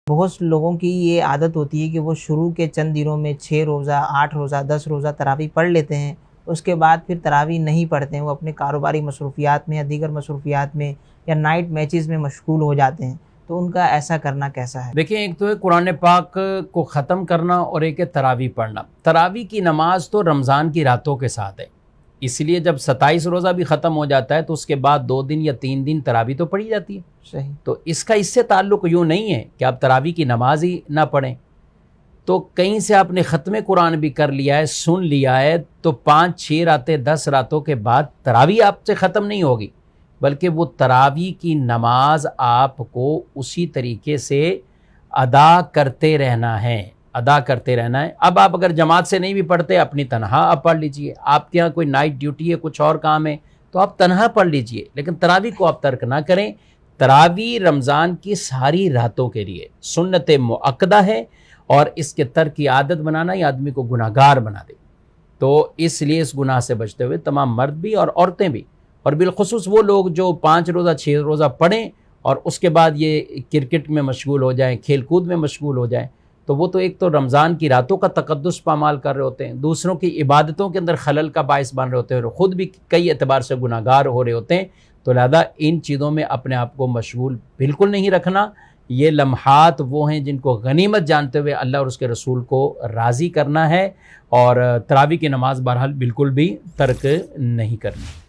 بہت لوگوں کی یہ عادت ہوتی ہے کہ وہ شروع کے چند دنوں میں 6 روزہ 8 روزہ 10 روزہ تراویح پڑھ لیتے ہیں، اس کے بعد پھر تراویح نہیں پڑھتے ہیں، وہ اپنے کاروباری مصروفیات میں یا دیگر مصروفیات میں یا نائٹ میچز میں مشغول ہو جاتے ہیں، تو ان کا ایسا کرنا کیسا ہے؟ دیکھیں، ایک تو ہے قرآن پاک کو ختم کرنا اور ایک ہے تراویح پڑھنا۔ تراویح کی نماز تو رمضان کی راتوں کے ساتھ ہے، اس لیے جب 27 روزہ بھی ختم ہو جاتا ہے تو اس کے بعد 2 دن یا 3 دن تراویح تو پڑھی جاتی ہے۔ صحیح۔ تو اس کا اس سے تعلق یوں نہیں ہے کہ آپ تراویح کی نماز ہی نہ پڑھیں، تو کہیں سے آپ نے ختم قرآن بھی کر لیا ہے، سن لیا ہے، تو 5 6 راتیں 10 راتوں کے بعد تراویح آپ سے ختم نہیں ہوگی، بلکہ وہ تراویح کی نماز آپ کو اسی طریقے سے ادا کرتے رہنا ہے۔ اب آپ اگر جماعت سے نہیں بھی پڑھتے، اپنی تنہا آپ پڑھ لیجئے، آپ کے یہاں کوئی نائٹ ڈیوٹی ہے، کچھ اور کام ہے تو آپ تنہا پڑھ لیجئے، لیکن تراویح کو آپ ترک نہ کریں۔ تراویح رمضان کی ساری راتوں کے لیے سنت مؤکدہ ہے، اور اس کے ترک کی عادت بنانا یہ آدمی کو گناہگار بنا دے، تو اس لیے اس گناہ سے بچتے ہوئے تمام مرد بھی اور عورتیں بھی، اور بالخصوص وہ لوگ جو 5 روزہ 6 روزہ پڑھیں اور اس کے بعد یہ کرکٹ میں مشغول ہو جائیں، کھیل کود میں مشغول ہو جائیں، تو وہ تو ایک تو رمضان کی راتوں کا تقدس پامال کر رہے ہوتے ہیں، دوسروں کی عبادتوں کے اندر خلل کا باعث بن رہے ہوتے ہیں، اور خود بھی کئی اعتبار سے گناہگار ہو رہے ہوتے ہیں۔ تو لہذا ان چیزوں میں اپنے آپ کو مشغول بالکل نہیں رکھنا۔ یہ لمحات وہ ہیں جن کو غنیمت جانتے ہوئے اللہ اور اس کے رسول کو راضی کرنا ہے، اور تراویح کی نماز بہرحال بالکل بھی ترک نہیں کرنی۔